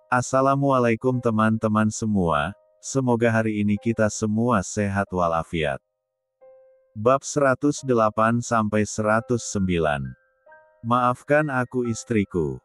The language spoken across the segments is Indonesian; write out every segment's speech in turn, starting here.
Assalamualaikum teman-teman semua, semoga hari ini kita semua sehat walafiat. Bab 108-109. Maafkan aku istriku.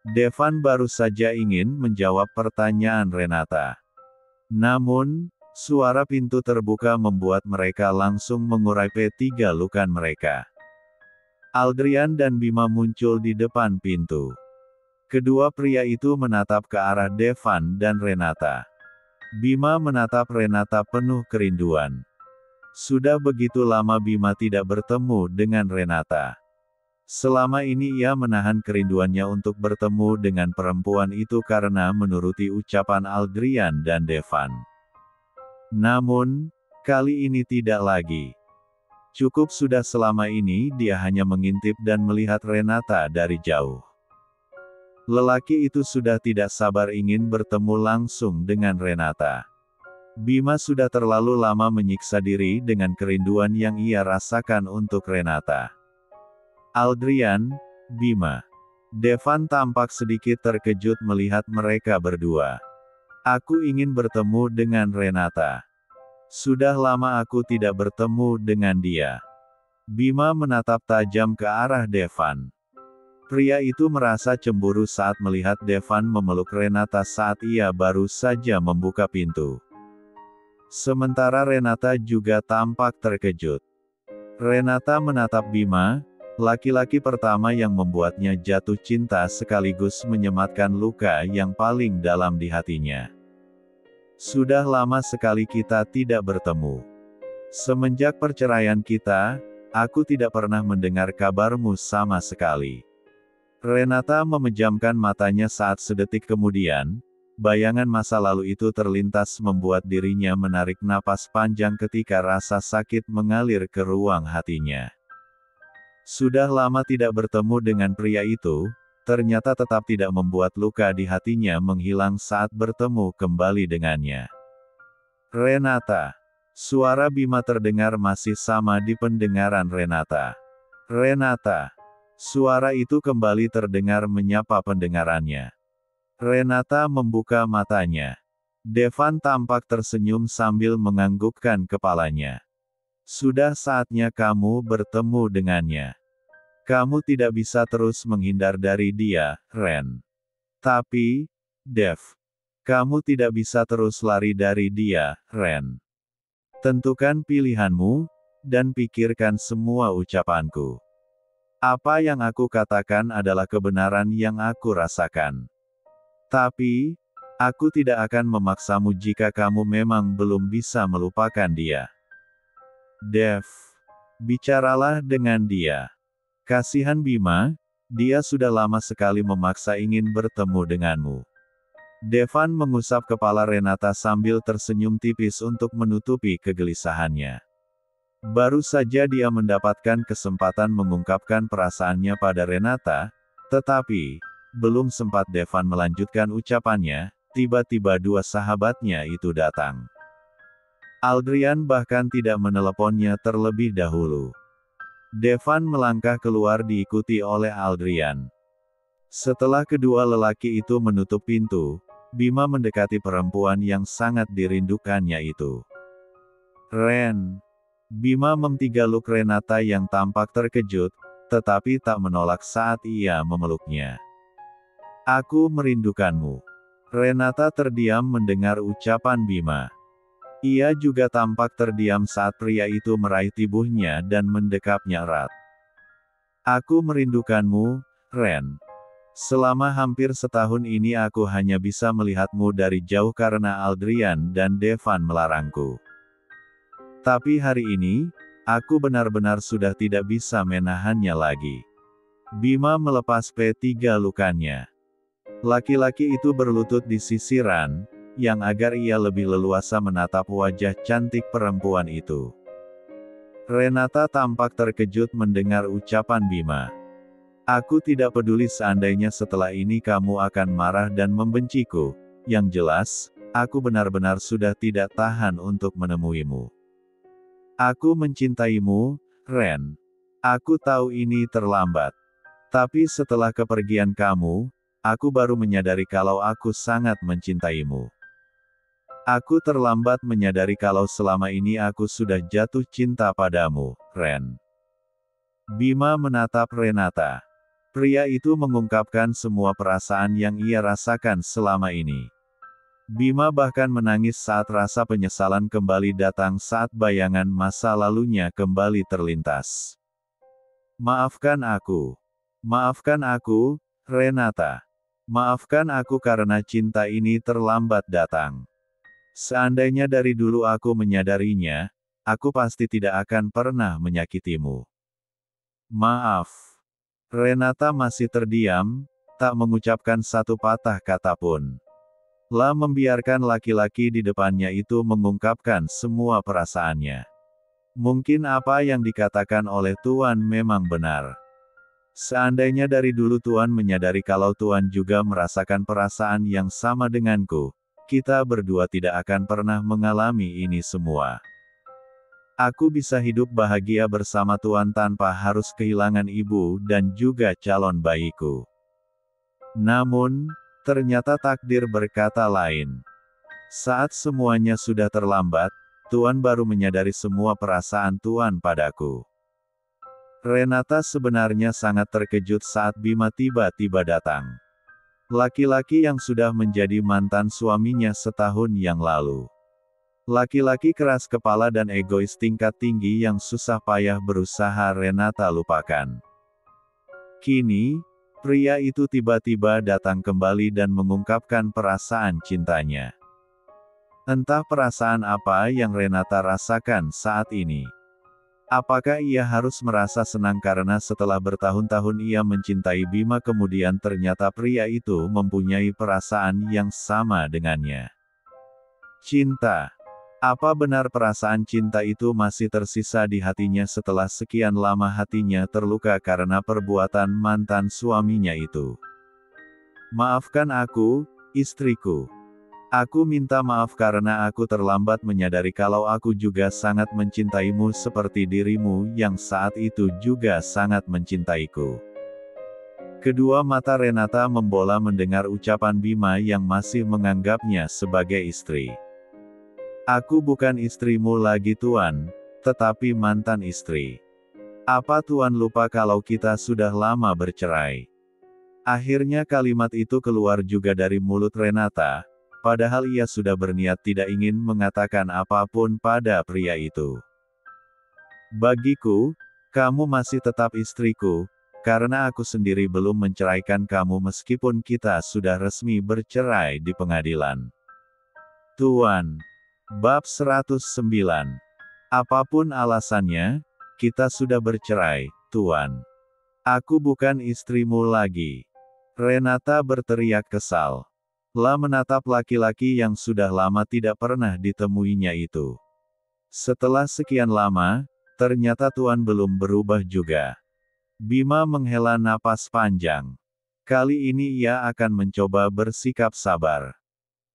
Devan baru saja ingin menjawab pertanyaan Renata. Namun, suara pintu terbuka membuat mereka langsung mengurai P3 lukan mereka. Aldrian dan Bima muncul di depan pintu. Kedua pria itu menatap ke arah Devan dan Renata. Bima menatap Renata penuh kerinduan. Sudah begitu lama Bima tidak bertemu dengan Renata. Selama ini ia menahan kerinduannya untuk bertemu dengan perempuan itu karena menuruti ucapan Aldrian dan Devan. Namun, kali ini tidak lagi. Cukup sudah selama ini dia hanya mengintip dan melihat Renata dari jauh. Lelaki itu sudah tidak sabar ingin bertemu langsung dengan Renata. Bima sudah terlalu lama menyiksa diri dengan kerinduan yang ia rasakan untuk Renata. Aldrian, Bima, Devan tampak sedikit terkejut melihat mereka berdua. Aku ingin bertemu dengan Renata. Sudah lama aku tidak bertemu dengan dia. Bima menatap tajam ke arah Devan. Pria itu merasa cemburu saat melihat Devan memeluk Renata saat ia baru saja membuka pintu. Sementara Renata juga tampak terkejut. Renata menatap Bima, laki-laki pertama yang membuatnya jatuh cinta sekaligus menyematkan luka yang paling dalam di hatinya. Sudah lama sekali kita tidak bertemu. Semenjak perceraian kita, aku tidak pernah mendengar kabarmu sama sekali. Renata memejamkan matanya saat sedetik kemudian, bayangan masa lalu itu terlintas membuat dirinya menarik napas panjang ketika rasa sakit mengalir ke ruang hatinya. Sudah lama tidak bertemu dengan pria itu, ternyata tetap tidak membuat luka di hatinya menghilang saat bertemu kembali dengannya. Renata. Suara Bima terdengar masih sama di pendengaran Renata. Renata. Suara itu kembali terdengar menyapa pendengarannya. Renata membuka matanya. Devan tampak tersenyum sambil menganggukkan kepalanya. Sudah saatnya kamu bertemu dengannya. Kamu tidak bisa terus menghindar dari dia, Ren. Tapi, Dev, kamu tidak bisa terus lari dari dia, Ren. Tentukan pilihanmu, dan pikirkan semua ucapanku. Apa yang aku katakan adalah kebenaran yang aku rasakan. Tapi, aku tidak akan memaksamu jika kamu memang belum bisa melupakan dia. Dev, bicaralah dengan dia. Kasihan Bima, dia sudah lama sekali memaksa ingin bertemu denganmu. Devan mengusap kepala Renata sambil tersenyum tipis untuk menutupi kegelisahannya. Baru saja dia mendapatkan kesempatan mengungkapkan perasaannya pada Renata, tetapi, belum sempat Devan melanjutkan ucapannya, tiba-tiba dua sahabatnya itu datang. Aldrian bahkan tidak meneleponnya terlebih dahulu. Devan melangkah keluar diikuti oleh Aldrian. Setelah kedua lelaki itu menutup pintu, Bima mendekati perempuan yang sangat dirindukannya itu. Ren. Bima mentigaluk Renata yang tampak terkejut, tetapi tak menolak saat ia memeluknya. Aku merindukanmu. Renata terdiam mendengar ucapan Bima. Ia juga tampak terdiam saat pria itu meraih tubuhnya dan mendekapnya erat. Aku merindukanmu, Ren. Selama hampir setahun ini aku hanya bisa melihatmu dari jauh karena Aldrian dan Devan melarangku. Tapi hari ini, aku benar-benar sudah tidak bisa menahannya lagi. Bima melepas P3 lukanya. Laki-laki itu berlutut di sisiran, yang agar ia lebih leluasa menatap wajah cantik perempuan itu. Renata tampak terkejut mendengar ucapan Bima. Aku tidak peduli seandainya setelah ini kamu akan marah dan membenciku, yang jelas, aku benar-benar sudah tidak tahan untuk menemuimu. Aku mencintaimu, Ren. Aku tahu ini terlambat. Tapi setelah kepergian kamu, aku baru menyadari kalau aku sangat mencintaimu. Aku terlambat menyadari kalau selama ini aku sudah jatuh cinta padamu, Ren. Bima menatap Renata. Pria itu mengungkapkan semua perasaan yang ia rasakan selama ini. Bima bahkan menangis saat rasa penyesalan kembali datang saat bayangan masa lalunya kembali terlintas. Maafkan aku. Maafkan aku, Renata. Maafkan aku karena cinta ini terlambat datang. Seandainya dari dulu aku menyadarinya, aku pasti tidak akan pernah menyakitimu. Maaf. Renata masih terdiam, tak mengucapkan satu patah kata pun. La membiarkan laki-laki di depannya itu mengungkapkan semua perasaannya. Mungkin apa yang dikatakan oleh Tuan memang benar. Seandainya dari dulu Tuan menyadari kalau Tuan juga merasakan perasaan yang sama denganku, kita berdua tidak akan pernah mengalami ini semua. Aku bisa hidup bahagia bersama Tuan tanpa harus kehilangan ibu dan juga calon bayiku. Namun, ternyata takdir berkata lain. Saat semuanya sudah terlambat, Tuan baru menyadari semua perasaan Tuan padaku. Renata sebenarnya sangat terkejut saat Bima tiba-tiba datang. Laki-laki yang sudah menjadi mantan suaminya setahun yang lalu. Laki-laki keras kepala dan egois tingkat tinggi yang susah payah berusaha Renata lupakan. Kini, pria itu tiba-tiba datang kembali dan mengungkapkan perasaan cintanya. Entah perasaan apa yang Renata rasakan saat ini. Apakah ia harus merasa senang karena setelah bertahun-tahun ia mencintai Bima kemudian ternyata pria itu mempunyai perasaan yang sama dengannya? Cinta. Apa benar perasaan cinta itu masih tersisa di hatinya setelah sekian lama hatinya terluka karena perbuatan mantan suaminya itu? Maafkan aku, istriku. Aku minta maaf karena aku terlambat menyadari kalau aku juga sangat mencintaimu seperti dirimu yang saat itu juga sangat mencintaiku. Kedua mata Renata membola mendengar ucapan Bima yang masih menganggapnya sebagai istri. Aku bukan istrimu lagi Tuan, tetapi mantan istri. Apa Tuan lupa kalau kita sudah lama bercerai? Akhirnya kalimat itu keluar juga dari mulut Renata, padahal ia sudah berniat tidak ingin mengatakan apapun pada pria itu. Bagiku, kamu masih tetap istriku, karena aku sendiri belum menceraikan kamu meskipun kita sudah resmi bercerai di pengadilan. Tuan. Bab 109. Apapun alasannya, kita sudah bercerai, Tuan. Aku bukan istrimu lagi. Renata berteriak kesal. La menatap laki-laki yang sudah lama tidak pernah ditemuinya itu. Setelah sekian lama, ternyata Tuan belum berubah juga. Bima menghela napas panjang. Kali ini ia akan mencoba bersikap sabar.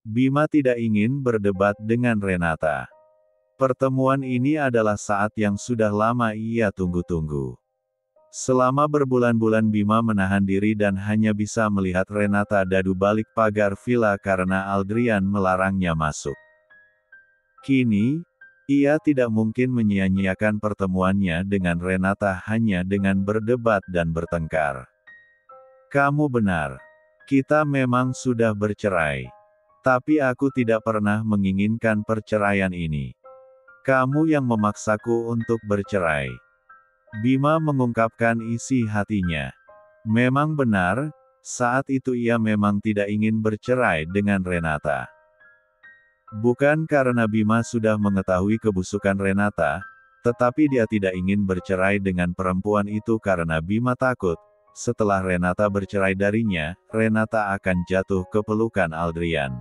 Bima tidak ingin berdebat dengan Renata. Pertemuan ini adalah saat yang sudah lama ia tunggu-tunggu. Selama berbulan-bulan Bima menahan diri dan hanya bisa melihat Renata dadu balik pagar villa karena Aldrian melarangnya masuk. Kini, ia tidak mungkin menyia-nyiakan pertemuannya dengan Renata hanya dengan berdebat dan bertengkar. Kamu benar. Kita memang sudah bercerai. Tapi aku tidak pernah menginginkan perceraian ini. Kamu yang memaksaku untuk bercerai. Bima mengungkapkan isi hatinya. Memang benar, saat itu ia memang tidak ingin bercerai dengan Renata. Bukan karena Bima sudah mengetahui kebusukan Renata, tetapi dia tidak ingin bercerai dengan perempuan itu karena Bima takut, setelah Renata bercerai darinya, Renata akan jatuh ke pelukan Aldrian.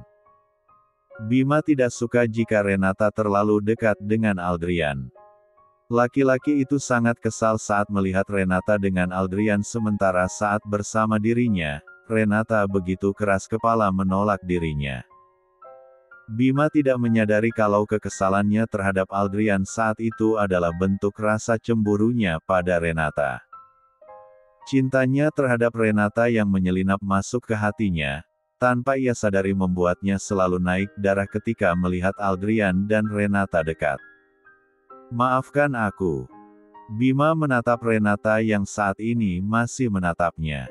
Bima tidak suka jika Renata terlalu dekat dengan Aldrian. Laki-laki itu sangat kesal saat melihat Renata dengan Aldrian sementara saat bersama dirinya, Renata begitu keras kepala menolak dirinya. Bima tidak menyadari kalau kekesalannya terhadap Aldrian saat itu adalah bentuk rasa cemburunya pada Renata. Cintanya terhadap Renata yang menyelinap masuk ke hatinya, tanpa ia sadari membuatnya selalu naik darah ketika melihat Aldrian dan Renata dekat. Maafkan aku. Bima menatap Renata yang saat ini masih menatapnya.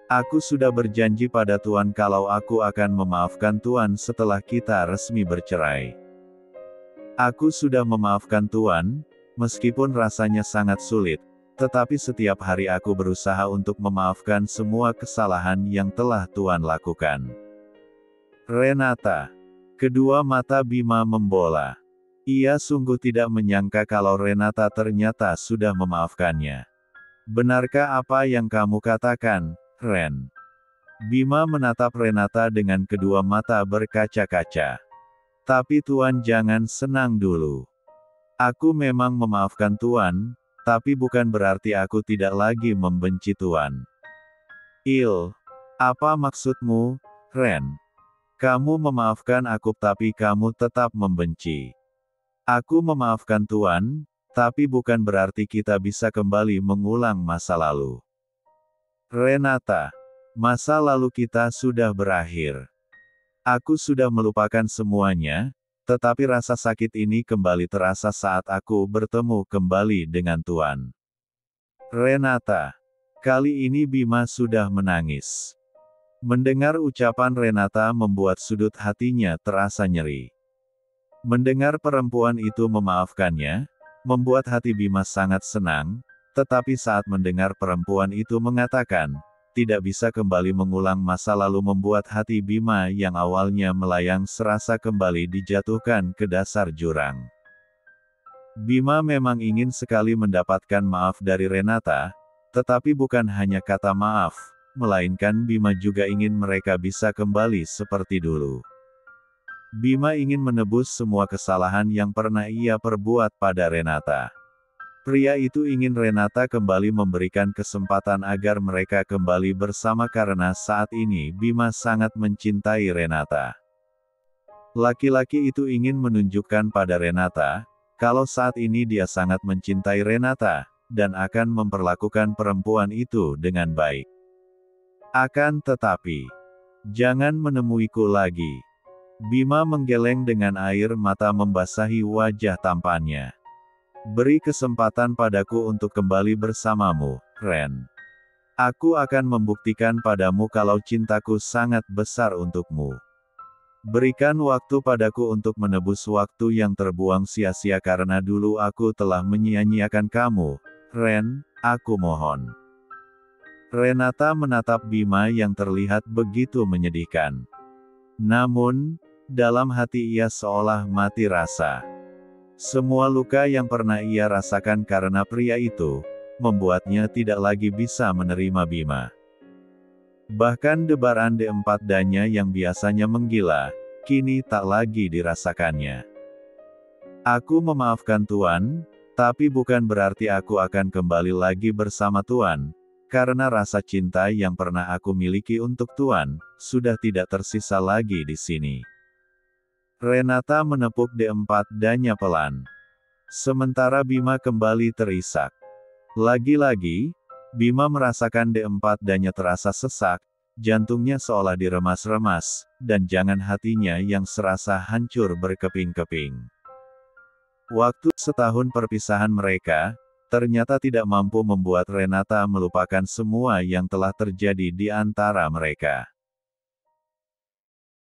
Aku sudah berjanji pada Tuan kalau aku akan memaafkan Tuan setelah kita resmi bercerai. Aku sudah memaafkan Tuan, meskipun rasanya sangat sulit, tetapi setiap hari aku berusaha untuk memaafkan semua kesalahan yang telah Tuan lakukan. Renata. Kedua mata Bima membola. Ia sungguh tidak menyangka kalau Renata ternyata sudah memaafkannya. Benarkah apa yang kamu katakan, Ren? Bima menatap Renata dengan kedua mata berkaca-kaca. Tapi Tuan jangan senang dulu. Aku memang memaafkan Tuan, tapi bukan berarti aku tidak lagi membenci Tuan. Apa maksudmu, Ren? Kamu memaafkan aku tapi kamu tetap membenci. Aku memaafkan Tuan, tapi bukan berarti kita bisa kembali mengulang masa lalu. Renata, masa lalu kita sudah berakhir. Aku sudah melupakan semuanya, tetapi rasa sakit ini kembali terasa saat aku bertemu kembali dengan Tuan. Renata. Kali ini Bima sudah menangis. Mendengar ucapan Renata membuat sudut hatinya terasa nyeri. Mendengar perempuan itu memaafkannya, membuat hati Bima sangat senang, tetapi saat mendengar perempuan itu mengatakan, tidak bisa kembali mengulang masa lalu membuat hati Bima yang awalnya melayang serasa kembali dijatuhkan ke dasar jurang. Bima memang ingin sekali mendapatkan maaf dari Renata, tetapi bukan hanya kata maaf, melainkan Bima juga ingin mereka bisa kembali seperti dulu. Bima ingin menebus semua kesalahan yang pernah ia perbuat pada Renata. Pria itu ingin Renata kembali memberikan kesempatan agar mereka kembali bersama karena saat ini Bima sangat mencintai Renata. Laki-laki itu ingin menunjukkan pada Renata, kalau saat ini dia sangat mencintai Renata, dan akan memperlakukan perempuan itu dengan baik. Akan tetapi, jangan menemuiku lagi. Bima menggeleng dengan air mata membasahi wajah tampannya. Beri kesempatan padaku untuk kembali bersamamu, Ren. Aku akan membuktikan padamu kalau cintaku sangat besar untukmu. Berikan waktu padaku untuk menebus waktu yang terbuang sia-sia karena dulu aku telah menyia-nyiakan kamu, Ren, aku mohon. Renata menatap Bima yang terlihat begitu menyedihkan. Namun, dalam hati ia seolah mati rasa. Semua luka yang pernah ia rasakan karena pria itu, membuatnya tidak lagi bisa menerima Bima. Bahkan debaran D4 danya yang biasanya menggila, kini tak lagi dirasakannya. Aku memaafkan Tuan, tapi bukan berarti aku akan kembali lagi bersama Tuan, karena rasa cinta yang pernah aku miliki untuk Tuan, sudah tidak tersisa lagi di sini. Renata menepuk D4 danya pelan. Sementara Bima kembali terisak. Lagi-lagi, Bima merasakan D4 danya terasa sesak, jantungnya seolah diremas-remas, dan jangan hatinya yang serasa hancur berkeping-keping. Waktu setahun perpisahan mereka, ternyata tidak mampu membuat Renata melupakan semua yang telah terjadi di antara mereka.